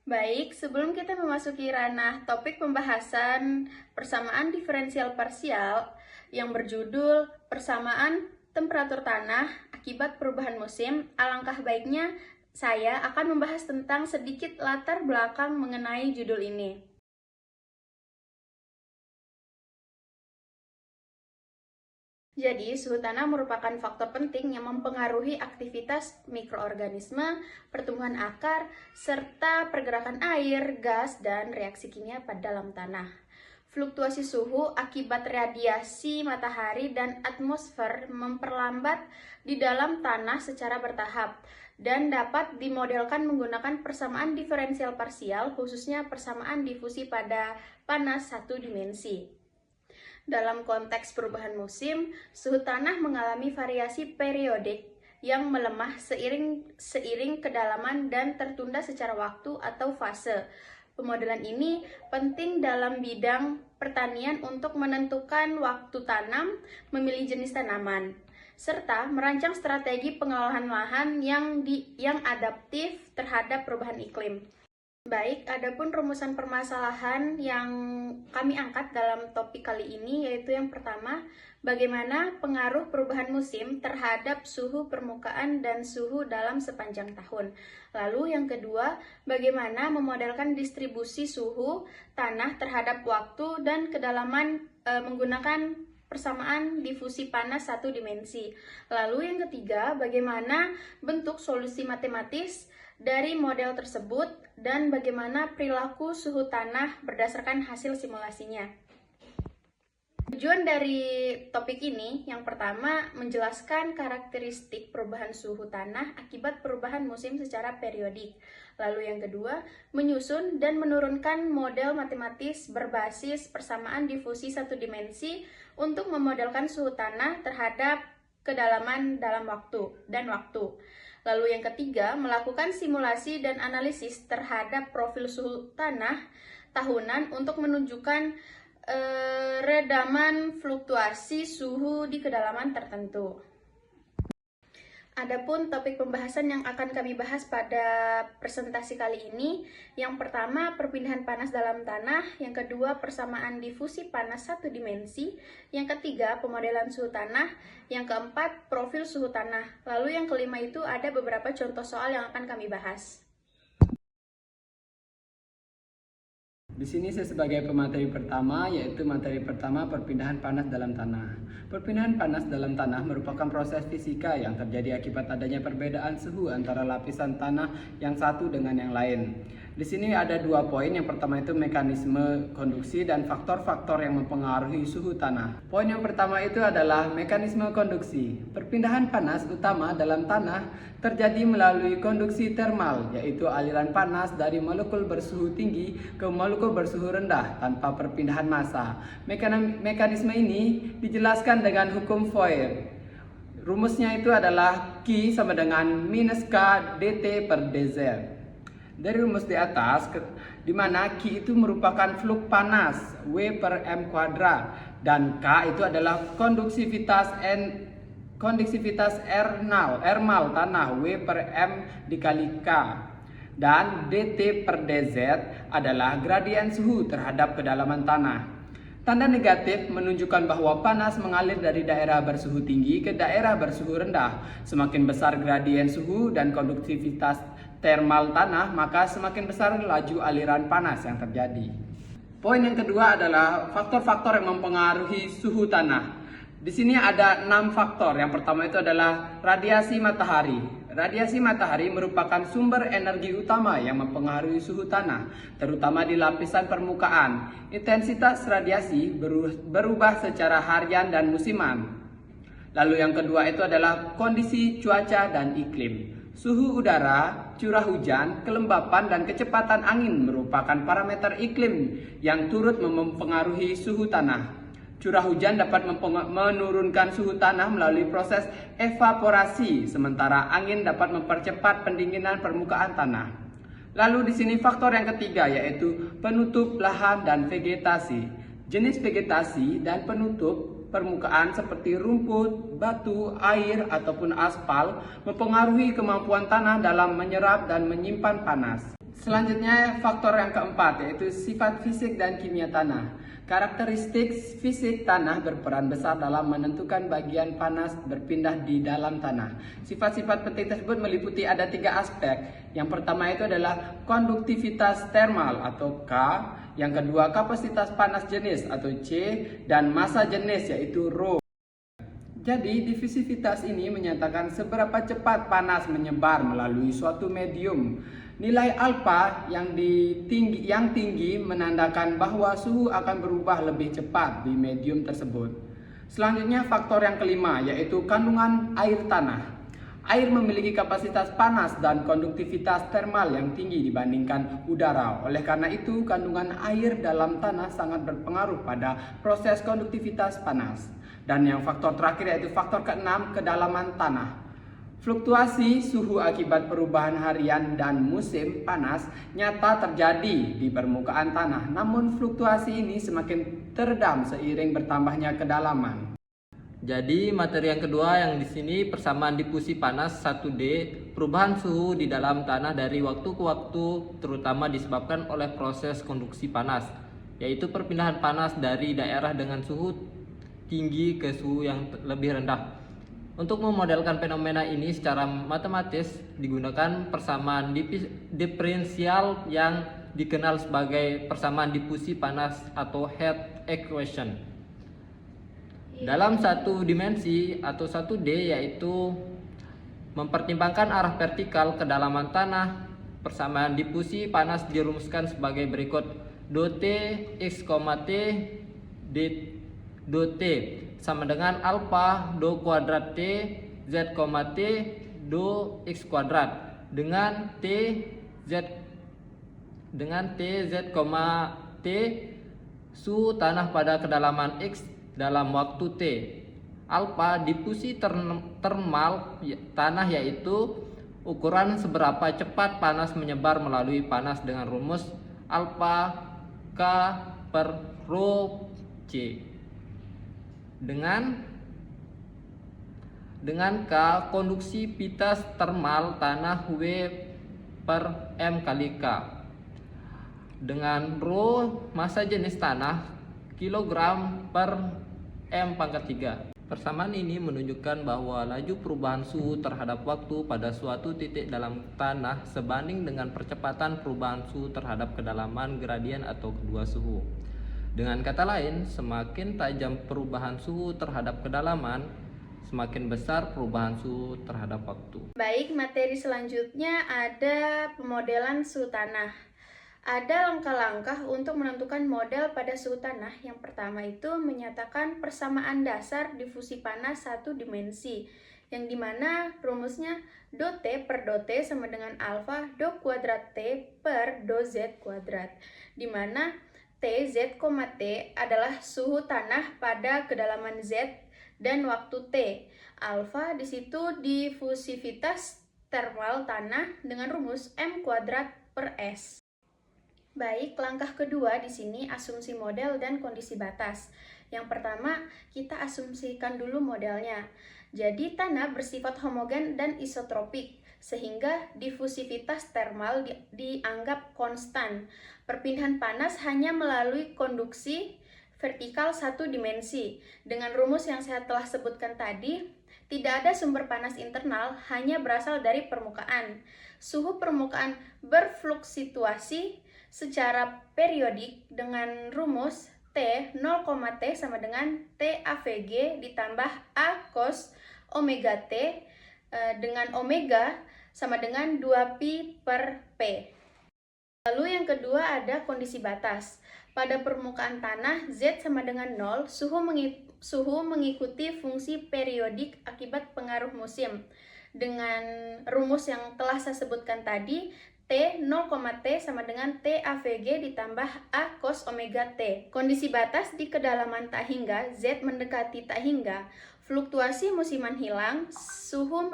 Baik, sebelum kita memasuki ranah topik pembahasan persamaan diferensial parsial yang berjudul persamaan temperatur tanah akibat perubahan musim, alangkah baiknya saya akan membahas tentang sedikit latar belakang mengenai judul ini. Jadi, suhu tanah merupakan faktor penting yang mempengaruhi aktivitas mikroorganisme, pertumbuhan akar, serta pergerakan air, gas, dan reaksi kimia pada dalam tanah. Fluktuasi suhu akibat radiasi matahari dan atmosfer memperlambat di dalam tanah secara bertahap dan dapat dimodelkan menggunakan persamaan diferensial parsial, khususnya persamaan difusi pada panas satu dimensi. Dalam konteks perubahan musim, suhu tanah mengalami variasi periodik yang melemah seiring kedalaman dan tertunda secara waktu atau fase. Pemodelan ini penting dalam bidang pertanian untuk menentukan waktu tanam, memilih jenis tanaman, serta merancang strategi pengelolaan lahan yang adaptif terhadap perubahan iklim. Baik, adapun rumusan permasalahan yang kami angkat dalam topik kali ini yaitu yang pertama, bagaimana pengaruh perubahan musim terhadap suhu permukaan dan suhu dalam sepanjang tahun. Lalu yang kedua, bagaimana memodelkan distribusi suhu tanah terhadap waktu dan kedalaman menggunakan persamaan difusi panas satu dimensi. Lalu yang ketiga, bagaimana bentuk solusi matematis dari model tersebut dan bagaimana perilaku suhu tanah berdasarkan hasil simulasinya. Tujuan dari topik ini yang pertama menjelaskan karakteristik perubahan suhu tanah akibat perubahan musim secara periodik. Lalu yang kedua, menyusun dan menurunkan model matematis berbasis persamaan difusi satu dimensi untuk memodelkan suhu tanah terhadap kedalaman dalam waktu. Lalu yang ketiga, melakukan simulasi dan analisis terhadap profil suhu tanah tahunan untuk menunjukkan redaman fluktuasi suhu di kedalaman tertentu. Adapun topik pembahasan yang akan kami bahas pada presentasi kali ini, yang pertama perpindahan panas dalam tanah, yang kedua persamaan difusi panas satu dimensi, yang ketiga pemodelan suhu tanah, yang keempat profil suhu tanah, lalu yang kelima itu ada beberapa contoh soal yang akan kami bahas. Di sini saya sebagai pemateri pertama, yaitu materi pertama perpindahan panas dalam tanah. Perpindahan panas dalam tanah merupakan proses fisika yang terjadi akibat adanya perbedaan suhu antara lapisan tanah yang satu dengan yang lain. Di sini ada dua poin. Yang pertama itu mekanisme konduksi dan faktor-faktor yang mempengaruhi suhu tanah. Poin yang pertama itu adalah mekanisme konduksi. Perpindahan panas utama dalam tanah terjadi melalui konduksi termal, yaitu aliran panas dari molekul bersuhu tinggi ke molekul bersuhu rendah tanpa perpindahan massa. Mekanisme ini dijelaskan dengan hukum Fourier. Rumusnya itu adalah Q sama dengan minus K dt per dz. Dari rumus di atas, di mana Q itu merupakan flux panas W per M kuadrat dan K itu adalah konduksivitas R0 tanah W per M dikali K, dan dt per dz adalah gradien suhu terhadap kedalaman tanah. Tanda negatif menunjukkan bahwa panas mengalir dari daerah bersuhu tinggi ke daerah bersuhu rendah. Semakin besar gradien suhu dan konduktivitas termal tanah, maka semakin besar laju aliran panas yang terjadi. Poin yang kedua adalah faktor-faktor yang mempengaruhi suhu tanah. Di sini ada 6 faktor. Yang pertama itu adalah radiasi matahari. Radiasi matahari merupakan sumber energi utama yang mempengaruhi suhu tanah, terutama di lapisan permukaan. Intensitas radiasi berubah secara harian dan musiman. Lalu yang kedua itu adalah kondisi cuaca dan iklim. Suhu udara, curah hujan, kelembapan, dan kecepatan angin merupakan parameter iklim yang turut mempengaruhi suhu tanah. Curah hujan dapat menurunkan suhu tanah melalui proses evaporasi, sementara angin dapat mempercepat pendinginan permukaan tanah. Lalu di sini faktor yang ketiga yaitu penutup lahan dan vegetasi. Jenis vegetasi dan penutup permukaan seperti rumput, batu, air, ataupun aspal mempengaruhi kemampuan tanah dalam menyerap dan menyimpan panas. Selanjutnya faktor yang keempat yaitu sifat fisik dan kimia tanah. Karakteristik fisik tanah berperan besar dalam menentukan bagian panas berpindah di dalam tanah. Sifat-sifat penting tersebut meliputi ada 3 aspek. Yang pertama itu adalah konduktivitas termal atau K, yang kedua kapasitas panas jenis atau C, dan massa jenis yaitu Rho. Jadi, divisivitas ini menyatakan seberapa cepat panas menyebar melalui suatu medium. Nilai alfa yang tinggi menandakan bahwa suhu akan berubah lebih cepat di medium tersebut. Selanjutnya faktor yang kelima yaitu kandungan air tanah. Air memiliki kapasitas panas dan konduktivitas termal yang tinggi dibandingkan udara. Oleh karena itu, kandungan air dalam tanah sangat berpengaruh pada proses konduktivitas panas. Dan yang faktor terakhir yaitu faktor keenam, kedalaman tanah. Fluktuasi suhu akibat perubahan harian dan musim panas nyata terjadi di permukaan tanah. Namun fluktuasi ini semakin teredam seiring bertambahnya kedalaman. Jadi materi yang kedua yang di sini persamaan difusi panas 1D, perubahan suhu di dalam tanah dari waktu ke waktu terutama disebabkan oleh proses konduksi panas, yaitu perpindahan panas dari daerah dengan suhu tinggi ke suhu yang lebih rendah. Untuk memodelkan fenomena ini secara matematis digunakan persamaan diferensial yang dikenal sebagai persamaan difusi panas atau heat equation. Dalam satu dimensi atau 1D yaitu mempertimbangkan arah vertikal kedalaman tanah, persamaan difusi panas dirumuskan sebagai berikut. Dot x, t dot t sama dengan alfa do kuadrat t z, t do x kuadrat dengan t z t suhu tanah pada kedalaman x dalam waktu t. Alfa difusi termal tanah yaitu ukuran seberapa cepat panas menyebar melalui panas dengan rumus alfa K per Rho C. Dengan K konduksivitas termal tanah W per M kali K. Dengan Rho massa jenis tanah kilogram per M pangkat 3. Persamaan ini menunjukkan bahwa laju perubahan suhu terhadap waktu pada suatu titik dalam tanah sebanding dengan percepatan perubahan suhu terhadap kedalaman gradien atau kedua suhu. Dengan kata lain, semakin tajam perubahan suhu terhadap kedalaman, semakin besar perubahan suhu terhadap waktu. Baik, materi selanjutnya ada pemodelan suhu tanah. Ada langkah-langkah untuk menentukan model pada suhu tanah. Yang pertama itu menyatakan persamaan dasar difusi panas satu dimensi, yang dimana rumusnya do T per do T sama dengan alfa do kuadrat T per do Z kuadrat, dimana T, Z, T adalah suhu tanah pada kedalaman Z dan waktu T. Alfa di situ difusivitas termal tanah dengan rumus M kuadrat per S. Baik, langkah kedua di sini asumsi model dan kondisi batas. Yang pertama, kita asumsikan dulu modelnya. Jadi, tanah bersifat homogen dan isotropik, sehingga difusivitas termal dianggap konstan. Perpindahan panas hanya melalui konduksi vertikal satu dimensi. Dengan rumus yang saya telah sebutkan tadi, tidak ada sumber panas internal, hanya berasal dari permukaan. Suhu permukaan berfluktuasi secara periodik dengan rumus T 0, T sama dengan T AVG ditambah A cos omega T dengan omega sama dengan 2pi per P. Lalu yang kedua ada kondisi batas. Pada permukaan tanah Z sama dengan 0, suhu mengikuti fungsi periodik akibat pengaruh musim. Dengan rumus yang telah saya sebutkan tadi, T 0, T sama dengan T AVG ditambah A cos omega T. Kondisi batas di kedalaman tak hingga, Z mendekati tak hingga, fluktuasi musiman hilang, suhu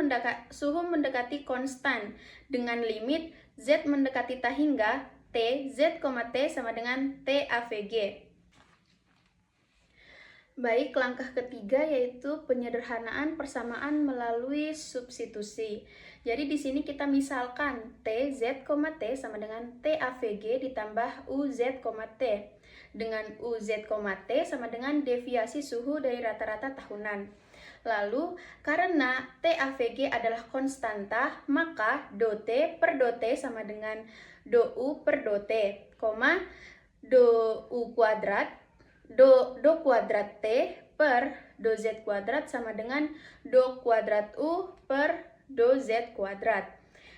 mendekati konstan dengan limit Z mendekati tak hingga, T, Z, T sama dengan T AVG. Baik, langkah ketiga yaitu penyederhanaan persamaan melalui substitusi. Jadi di sini kita misalkan TZ, T sama dengan TAVG ditambah UZ, T dengan UZ, T sama dengan deviasi suhu dari rata-rata tahunan. Lalu karena TAVG adalah konstanta, maka do T per do T sama dengan do U per do T, do U kuadrat, do kuadrat T per do Z kuadrat sama dengan do kuadrat U per do Z kuadrat.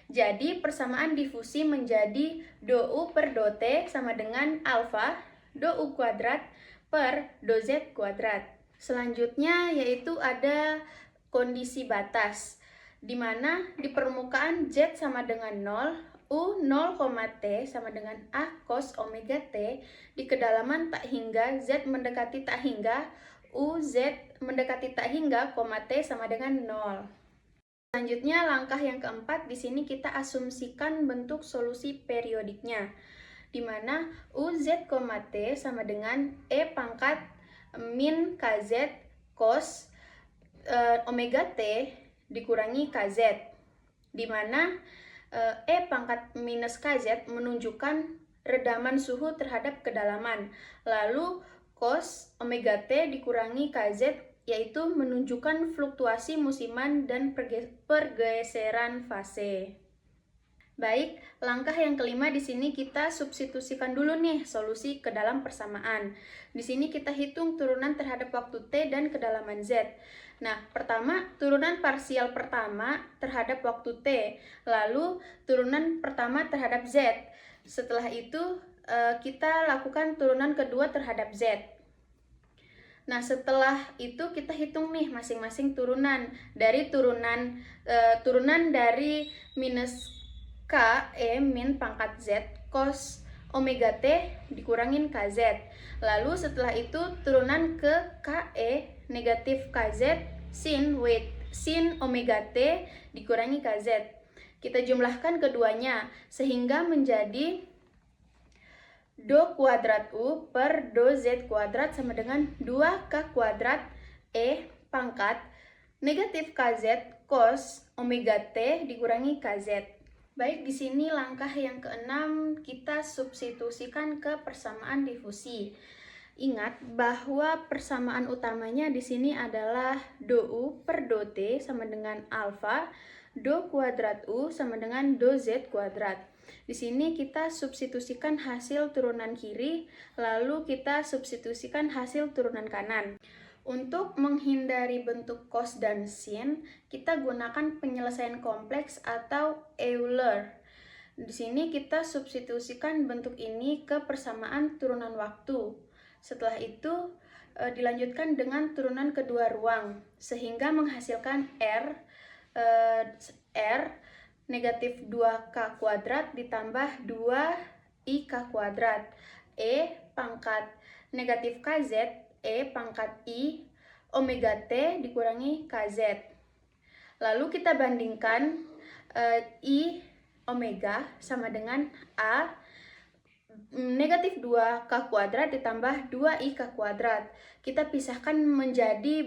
Jadi persamaan difusi menjadi do U per do T sama dengan alfa do U kuadrat per do Z kuadrat. Selanjutnya yaitu ada kondisi batas, di mana di permukaan Z sama dengan 0, U 0, T sama dengan A cos omega T, di kedalaman tak hingga Z mendekati tak hingga, U Z mendekati tak hingga, T sama dengan 0. Selanjutnya langkah yang keempat, di sini kita asumsikan bentuk solusi periodiknya, di mana UZ, T sama dengan E pangkat min KZ cos omega T dikurangi KZ, di mana E pangkat minus KZ menunjukkan redaman suhu terhadap kedalaman, lalu cos omega T dikurangi KZ yaitu menunjukkan fluktuasi musiman dan pergeseran fase. Baik, langkah yang kelima di sini kita substitusikan dulu nih solusi ke dalam persamaan. Di sini kita hitung turunan terhadap waktu T dan kedalaman Z. Nah, pertama turunan parsial pertama terhadap waktu T, lalu turunan pertama terhadap Z. Setelah itu kita lakukan turunan kedua terhadap Z. Nah, setelah itu kita hitung nih masing-masing turunan. Dari turunan dari minus K E min pangkat Z cos omega T dikurangin KZ. Lalu setelah itu turunan ke KE negatif KZ sin omega T dikurangi KZ. Kita jumlahkan keduanya sehingga menjadi do kuadrat U per do Z kuadrat sama dengan 2K kuadrat E pangkat negatif KZ cos omega T dikurangi KZ. Baik, di sini langkah yang keenam kita substitusikan ke persamaan difusi. Ingat bahwa persamaan utamanya di sini adalah do U per do T sama dengan alfa, do kuadrat U sama dengan do Z kuadrat. Di sini kita substitusikan hasil turunan kiri, lalu kita substitusikan hasil turunan kanan. Untuk menghindari bentuk cos dan sin, kita gunakan penyelesaian kompleks atau Euler. Di sini kita substitusikan bentuk ini ke persamaan turunan waktu. Setelah itu dilanjutkan dengan turunan kedua ruang, sehingga menghasilkan R negatif 2K kuadrat ditambah 2IK kuadrat E pangkat negatif KZ E pangkat I omega T dikurangi KZ. Lalu kita bandingkan I omega sama dengan A negatif 2K kuadrat ditambah 2IK kuadrat. Kita pisahkan menjadi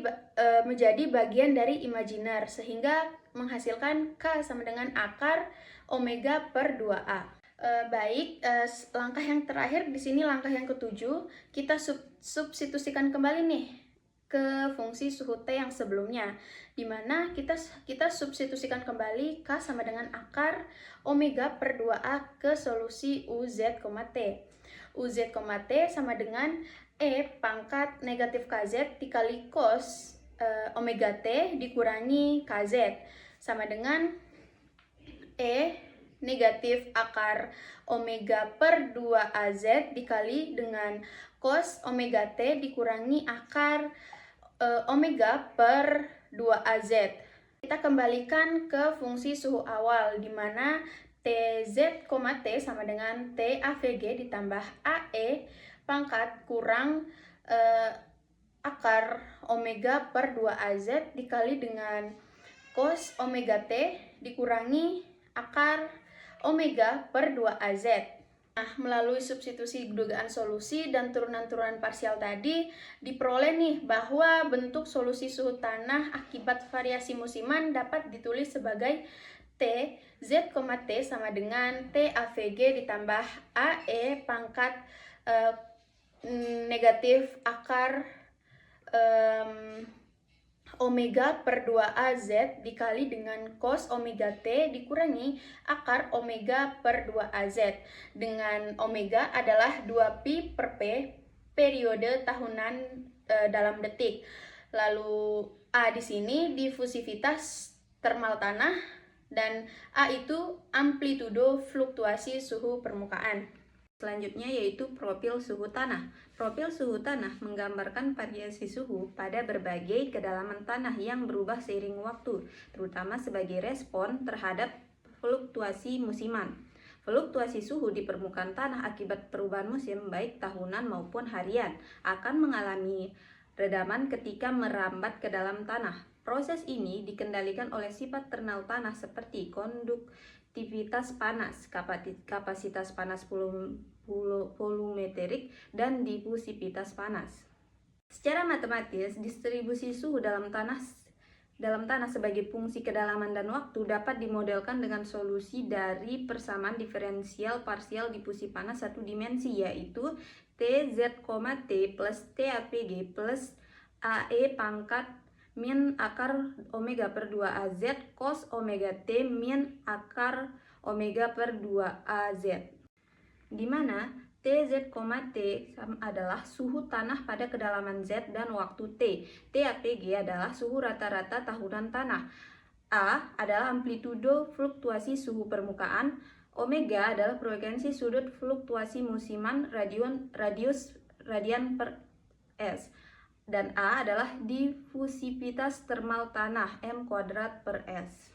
bagian dari imajiner sehingga menghasilkan K sama dengan akar omega per 2A. Baik, langkah yang terakhir di sini langkah yang ketujuh, kita substitusikan kembali nih ke fungsi suhu T yang sebelumnya, di mana kita substitusikan kembali K sama dengan akar omega per 2A ke solusi UZ, T. UZ, T sama dengan E pangkat negatif KZ dikali cos omega T dikurangi KZ sama dengan E negatif akar omega per 2AZ dikali dengan cos omega T dikurangi akar omega per 2AZ. Kita kembalikan ke fungsi suhu awal, di mana TZ, T sama dengan TAVG ditambah AE pangkat kurang akar omega per 2AZ dikali dengan cos omega T dikurangi akar omega per 2AZ. Nah, melalui substitusi dugaan solusi dan turunan-turunan parsial tadi, diperoleh nih bahwa bentuk solusi suhu tanah akibat variasi musiman dapat ditulis sebagai T, Z, T sama dengan T AVG ditambah AE pangkat negatif akar omega per 2AZ dikali dengan cos omega T dikurangi akar omega per 2AZ. Dengan omega adalah 2pi per P, periode tahunan dalam detik. Lalu A di sini difusivitas termal tanah dan A itu amplitudo fluktuasi suhu permukaan. Selanjutnya yaitu profil suhu tanah. Profil suhu tanah menggambarkan variasi suhu pada berbagai kedalaman tanah yang berubah seiring waktu, terutama sebagai respon terhadap fluktuasi musiman. Fluktuasi suhu di permukaan tanah akibat perubahan musim baik tahunan maupun harian akan mengalami redaman ketika merambat ke dalam tanah. Proses ini dikendalikan oleh sifat ternal tanah seperti konduktivitas panas, kapasitas panas volumetrik, dan difusivitas panas. Secara matematis, distribusi suhu dalam tanah sebagai fungsi kedalaman dan waktu dapat dimodelkan dengan solusi dari persamaan diferensial parsial difusi panas satu dimensi, yaitu TZ, T plus TAPG plus AE pangkat min akar omega per 2AZ cos omega T min akar omega per 2AZ, di mana TZ, T adalah suhu tanah pada kedalaman Z dan waktu T. TAPG adalah suhu rata-rata tahunan tanah. A adalah amplitudo fluktuasi suhu permukaan. Omega adalah frekuensi sudut fluktuasi musiman radian per S. Dan A adalah difusivitas termal tanah M² per S.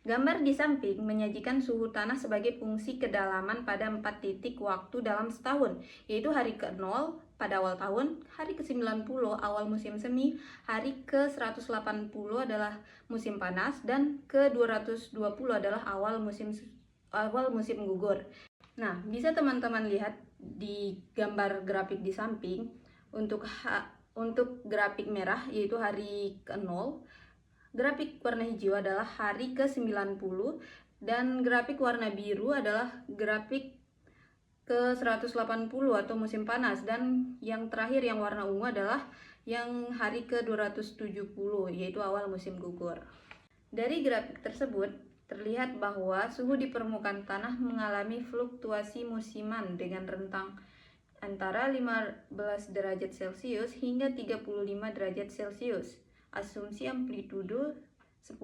Gambar di samping menyajikan suhu tanah sebagai fungsi kedalaman pada 4 titik waktu dalam setahun, yaitu hari ke-0 pada awal tahun, hari ke-90 awal musim semi, hari ke-180 adalah musim panas, dan ke-220 adalah awal musim gugur. Nah, bisa teman-teman lihat di gambar grafik di samping, untuk grafik merah yaitu hari ke-0, grafik warna hijau adalah hari ke-90, dan grafik warna biru adalah grafik ke-180 atau musim panas, dan yang terakhir yang warna ungu adalah yang hari ke-270 yaitu awal musim gugur. Dari grafik tersebut terlihat bahwa suhu di permukaan tanah mengalami fluktuasi musiman dengan rentang antara 15 derajat Celcius hingga 35 derajat Celcius. Asumsi amplitudo 10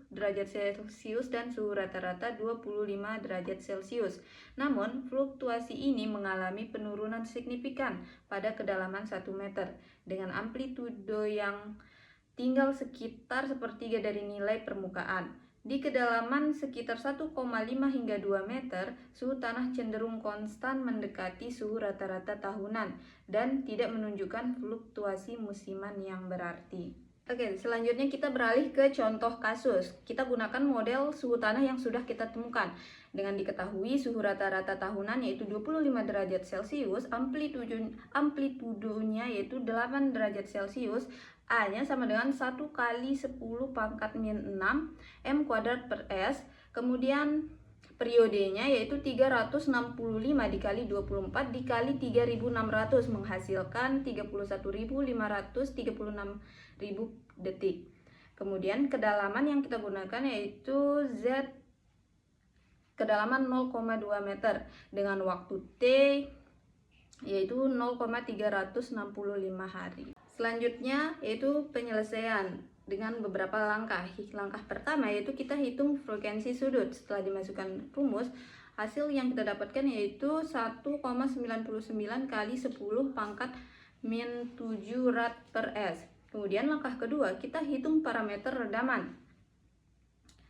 derajat Celcius dan suhu rata-rata 25 derajat Celcius. Namun, fluktuasi ini mengalami penurunan signifikan pada kedalaman 1 meter dengan amplitudo yang tinggal sekitar sepertiga dari nilai permukaan. Di kedalaman sekitar 1,5 hingga 2 meter, suhu tanah cenderung konstan mendekati suhu rata-rata tahunan dan tidak menunjukkan fluktuasi musiman yang berarti. Oke, selanjutnya kita beralih ke contoh kasus. Kita gunakan model suhu tanah yang sudah kita temukan. Dengan diketahui suhu rata-rata tahunan yaitu 25 derajat Celcius, amplitudonya yaitu 8 derajat Celcius, A-nya sama dengan 1 kali 10 pangkat min 6 M² per S. Kemudian periodenya yaitu 365 dikali 24 dikali 3600 menghasilkan 31.536.000 detik. Kemudian kedalaman yang kita gunakan yaitu Z, kedalaman 0,2 meter dengan waktu T yaitu 0,365 hari. Selanjutnya yaitu penyelesaian dengan beberapa langkah. Langkah pertama yaitu kita hitung frekuensi sudut. Setelah dimasukkan rumus, hasil yang kita dapatkan yaitu 1,99 kali 10 pangkat min 7 rad per S. Kemudian langkah kedua, kita hitung parameter redaman.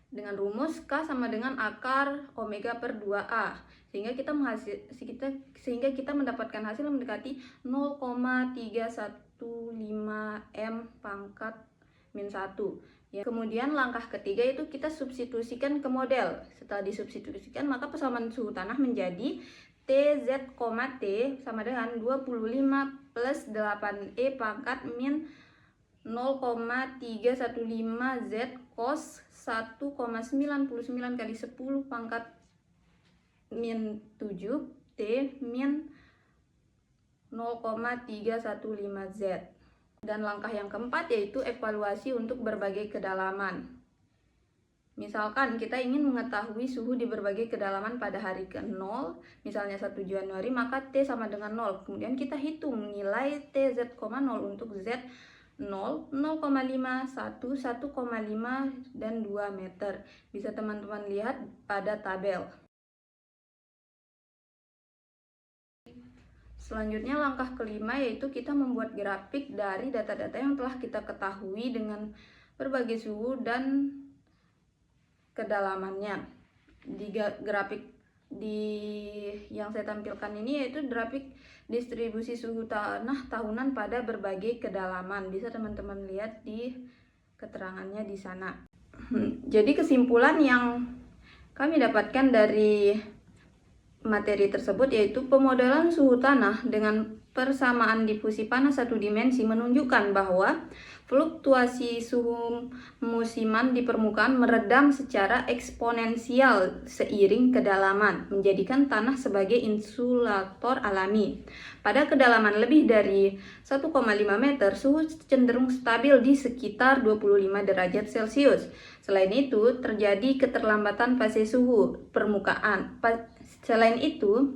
Dengan rumus K sama dengan akar omega per 2A. Sehingga kita mendapatkan hasil yang mendekati 0,315 M pangkat min 1. Ya, kemudian langkah ketiga itu kita substitusikan ke model. Setelah disubstitusikan, maka persamaan suhu tanah menjadi TZ, T sama dengan 25 plus 8E pangkat min 0,315 Z cos 1,99 kali 10 pangkat min 7 T min 0,315 Z. Dan langkah yang keempat yaitu evaluasi untuk berbagai kedalaman. Misalkan kita ingin mengetahui suhu di berbagai kedalaman pada hari ke-0, misalnya 1 Januari, maka T sama dengan 0. Kemudian kita hitung nilai TZ, 0 untuk Z 0, 0,5, 1, 1,5, dan 2 meter. Bisa teman-teman lihat pada tabel. Selanjutnya langkah kelima yaitu kita membuat grafik dari data-data yang telah kita ketahui dengan berbagai suhu dan kedalamannya. Di grafik yang saya tampilkan ini yaitu grafik distribusi suhu tanah tahunan pada berbagai kedalaman. Bisa teman-teman lihat di keterangannya di sana. Jadi kesimpulan yang kami dapatkan dari materi tersebut yaitu pemodelan suhu tanah dengan persamaan difusi panas satu dimensi menunjukkan bahwa fluktuasi suhu musiman di permukaan meredam secara eksponensial seiring kedalaman, menjadikan tanah sebagai insulator alami. Pada kedalaman lebih dari 1,5 meter, suhu cenderung stabil di sekitar 25 derajat Celcius. Selain itu, terjadi keterlambatan fase suhu permukaan. Selain itu,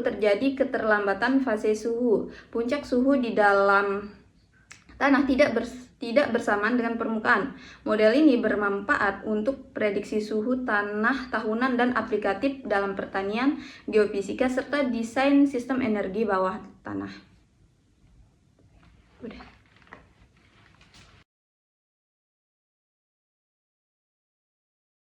terjadi keterlambatan fase suhu. Puncak suhu di dalam tanah tidak bersamaan dengan permukaan. Model ini bermanfaat untuk prediksi suhu tanah tahunan dan aplikatif dalam pertanian, geofisika, serta desain sistem energi bawah tanah.